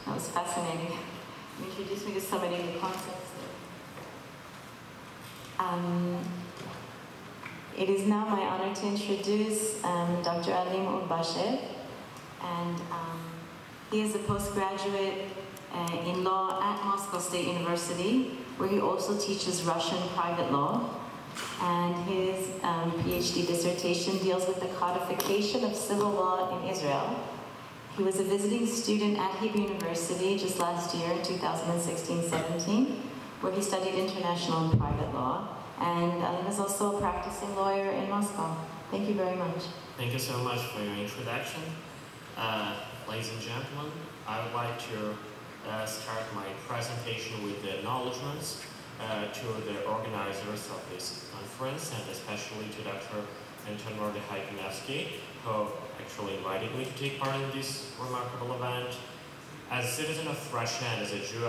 That was fascinating. You introduced me to so many new concepts. It is now my honor to introduce Dr. Alim Ulbashev, and he is a postgraduate in law at Moscow State University, where he also teaches Russian private law. And his PhD dissertation deals with the codification of civil law in Israel. He was a visiting student at Hebrew University just last year, 2016-17, where he studied international and private law. And Alim is also a practicing lawyer in Moscow. Thank you very much. Thank you so much for your introduction. Ladies and gentlemen, I would like to start my presentation with the acknowledgements to the organizers of this conference, and especially to Dr. Anton Mordechai Kanevsky, who actually invited me to take part in this remarkable event. As a citizen of Russia and as a Jew,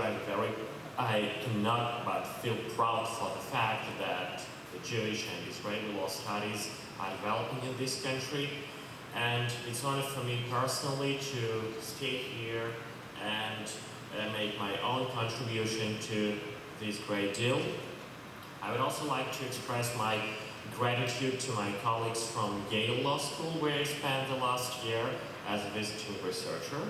I cannot but feel proud for the fact that the Jewish and Israeli law studies are developing in this country. And it's an honor for me personally to stay here and make my own contribution to this great deal. I would also like to express my gratitude to my colleagues from Yale Law School, where I spent the last year as a visiting researcher.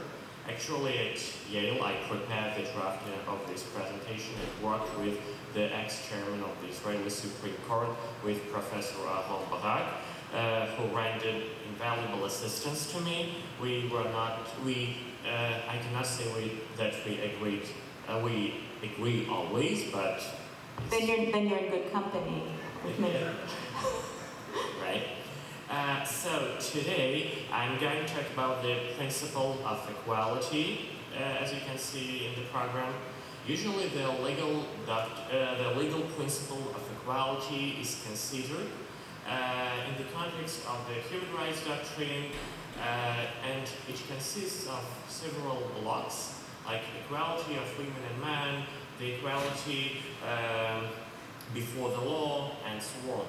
Actually, at Yale, I prepared the draft of this presentation and worked with the ex-chairman of the Israeli Supreme Court, with Professor Aharon Barak, who rendered invaluable assistance to me. I cannot say that we agree always, but... Then you're in good company with me. Right. So today I'm going to talk about the principle of equality, as you can see in the program. Usually the legal principle of equality is considered in the context of the human rights doctrine, and it consists of several blocks, like equality of women and men, the equality before the law, and so on.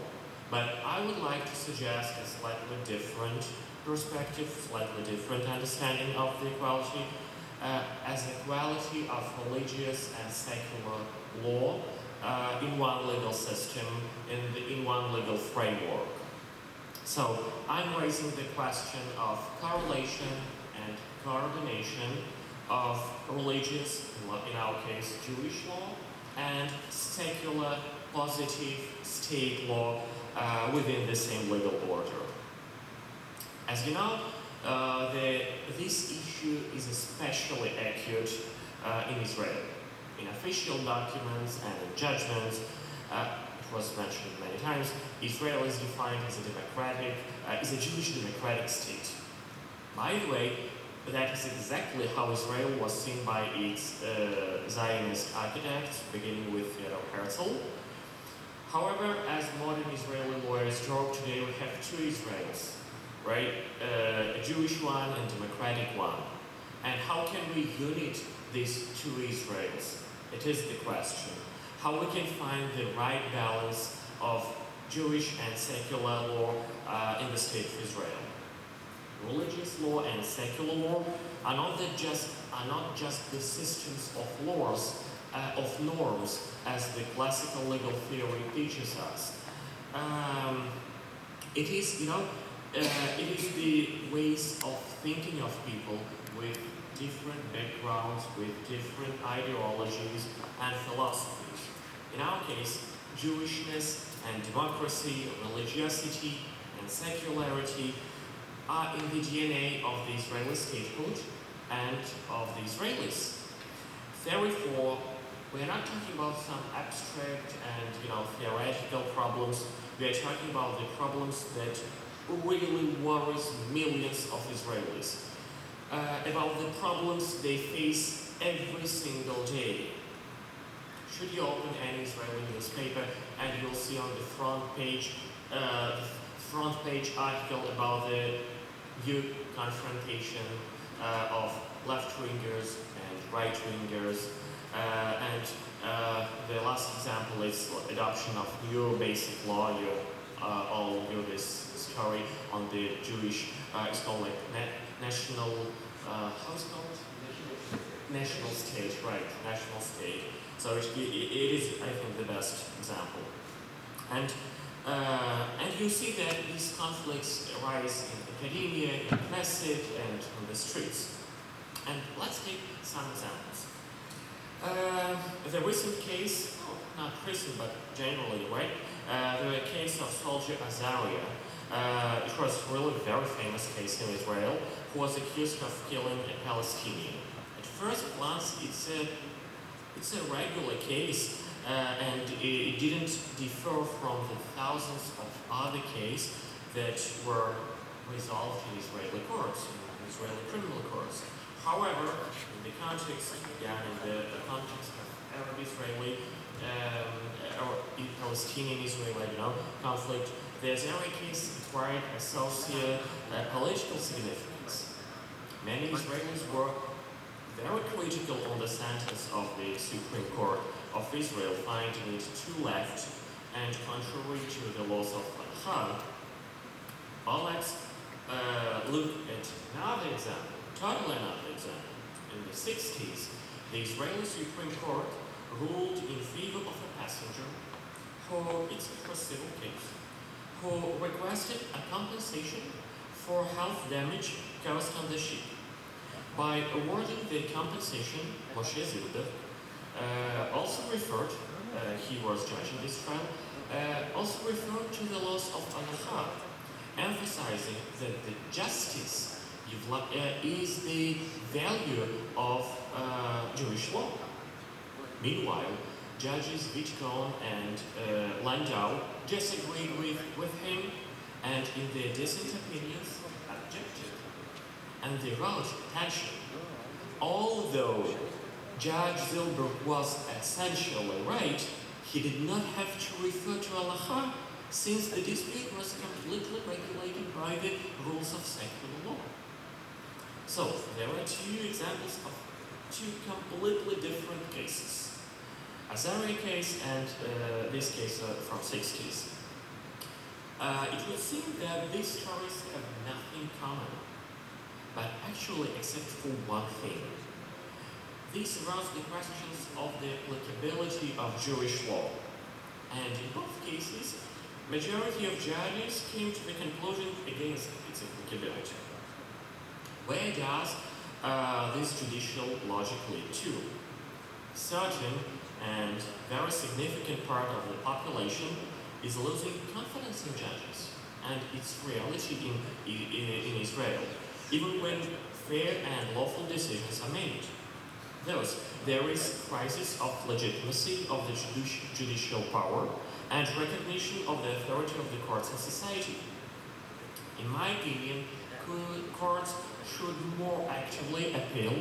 But I would like to suggest a slightly different perspective, slightly different understanding of the equality as equality of religious and secular law in one legal system, in one legal framework. So I'm raising the question of correlation and coordination of religious, in our case Jewish law, and secular positive state law within the same legal order. As you know, this issue is especially acute in Israel. In official documents and in judgments, it was mentioned many times, Israel is defined as a Jewish democratic state. By the way, that is exactly how Israel was seen by its Zionist architects, beginning with Theodor Herzl. However, as modern Israeli lawyers joke, today we have two Israels, right? A Jewish one and a democratic one. And how can we unite these two Israels? It is the question. How we can find the right balance of Jewish and secular law in the state of Israel. Religious law and secular law are not just the systems of laws, of norms, as the classical legal theory teaches us. It is the ways of thinking of people with different backgrounds, with different ideologies and philosophies. In our case, Jewishness and democracy, religiosity and secularity are in the DNA of the Israeli statehood and of the Israelis. Therefore, we are not talking about some abstract and theoretical problems. We are talking about the problems that really worries millions of Israelis. About the problems they face every single day. Should you open any Israeli newspaper and you'll see on the front page article about the huge confrontation of left-wingers and right-wingers, and the last example is adoption of new basic law. You all knew this story on the Jewish, it's called like national, how is it called? national state, right? National state. So it is, I think, the best example. And you see that these conflicts arise in academia, in Knesset, and on the streets. And let's take some examples. The recent case, not recent, but generally, right? The case of soldier Azaria. It was really a very famous case in Israel, who was accused of killing a Palestinian. At first glance, it's a regular case, and it didn't differ from the thousands of other cases that were resolved in Israeli courts, in Israeli criminal courts. However, in the context, in the context of Arab-Israeli or Palestinian-Israeli, conflict, the Azari case acquired a socio-political significance. Many Israelis were very critical on the sentence of the Supreme Court of Israel, finding it too left and contrary to the laws of Halacha. Let's look at another example, totally another example. In the 60s, the Israeli Supreme Court ruled in favor of a passenger who, it's a civil case, who requested a compensation for health damage caused on the ship. By awarding the compensation, Moshe Zilber also referred, he was judging this trial, also referred to the laws of Halacha, emphasizing that the justice is the value of Jewish law. Meanwhile, judges Wittkohn and Landau disagreed with him, and in their dissent opinions, objected. And they wrote, attention, although Judge Zilberg was essentially right, he did not have to refer to Halacha, since the dispute was completely regulated by the rules of secular law. So, there are two examples of two completely different cases. Azari case and this case from 60s. It would seem that these stories have nothing common, but actually except for one thing. These arouse the questions of the applicability of Jewish law. And in both cases, majority of judges came to the conclusion against its applicability. Where does this judicial logic lead to? Certain and very significant part of the population is losing confidence in judges and its reality in Israel, even when fair and lawful decisions are made. Thus, there is a crisis of legitimacy of the judicial power and recognition of the authority of the courts in society. In my opinion, courts should more actively appeal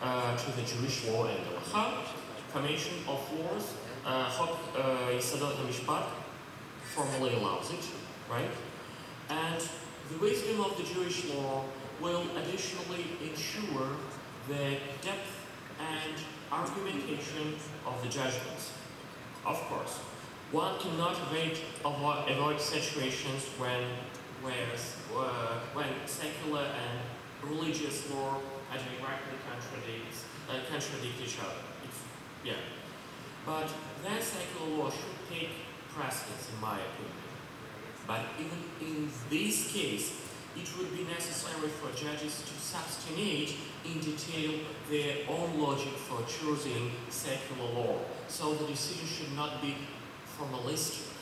to the Jewish law and Halacha. Formation of laws, Chok Yesodot HaMishpat formally allows it, right? And the wisdom of the Jewish law will additionally ensure the depth and argumentation of the judgments. Of course, one cannot avoid situations when secular and religious law directly contradict each other. But then secular law should take precedence, in my opinion. But even in this case, it would be necessary for judges to substantiate in detail their own logic for choosing secular law, so the decision should not be formalistic.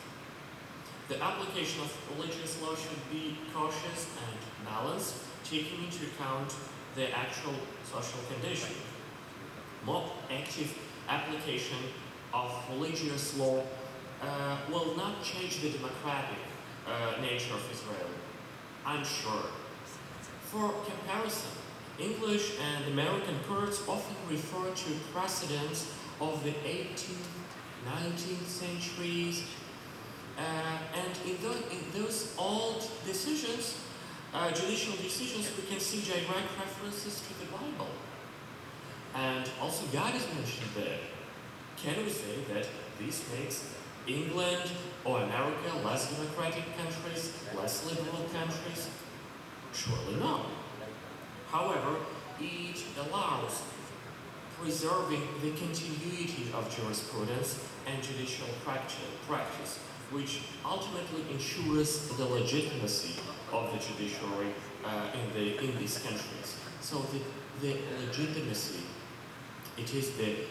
The application of religious law should be cautious and balanced, taking into account the actual social condition. More active application of religious law will not change the democratic nature of Israel, I'm sure. For comparison, English and American courts often refer to precedents of the 18th, 19th centuries, and in those old decisions, judicial decisions, we can see direct references to the Bible. And also God is mentioned there. Can we say that this makes England or America less democratic countries, less liberal countries? Surely not. However, it allows preserving the continuity of jurisprudence and judicial practice, which ultimately ensures the legitimacy of the judiciary in these countries. So the legitimacy, it is the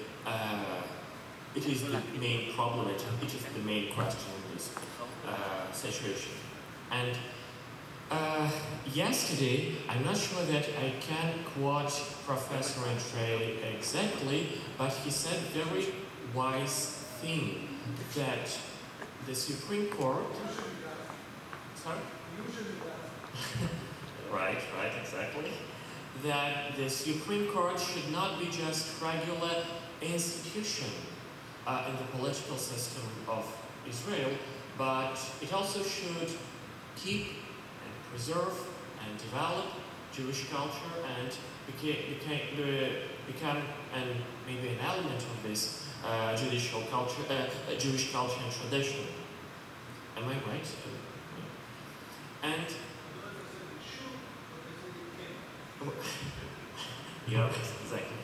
main problem, it is the main question in this situation. And yesterday, I'm not sure that I can quote Professor Andrei exactly, but he said a very wise thing, that the Supreme Court... Sorry? Right, exactly. That the Supreme Court should not be just regular institution in the political system of Israel, but it also should keep and preserve and develop Jewish culture and become maybe an element of this judicial culture, Jewish culture and tradition. Am I right? And yeah, exactly.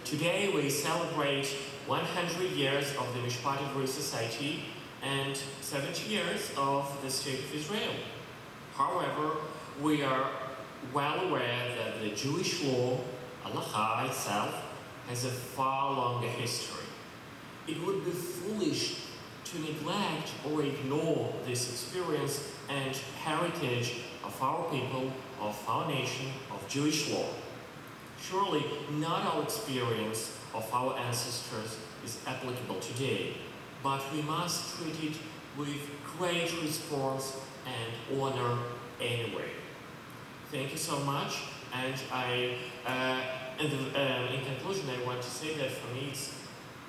Today we celebrate 100 years of the Mishpat Ivri Society and 70 years of the State of Israel. However, we are well aware that the Jewish law, Halacha itself, has a far longer history. It would be foolish to neglect or ignore this experience and heritage of our people, of our nation, of Jewish law. Surely, not all experience of our ancestors is applicable today, but we must treat it with great response and honor anyway. Thank you so much, and in conclusion, I want to say that for me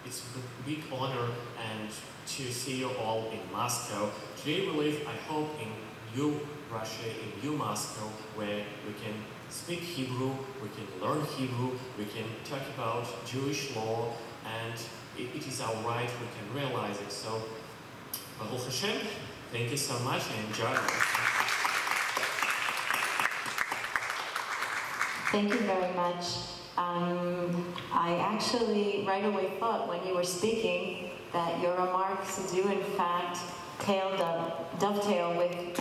it's a big honor and to see you all in Moscow. Today we live, I hope, in new Russia, in new Moscow, where we can speak Hebrew, we can learn Hebrew, we can talk about Jewish law, and it is our right, we can realize it. So, Baruch Hashem, thank you so much and enjoy. Thank you very much. I actually right away thought when you were speaking that your remarks do in fact dovetail with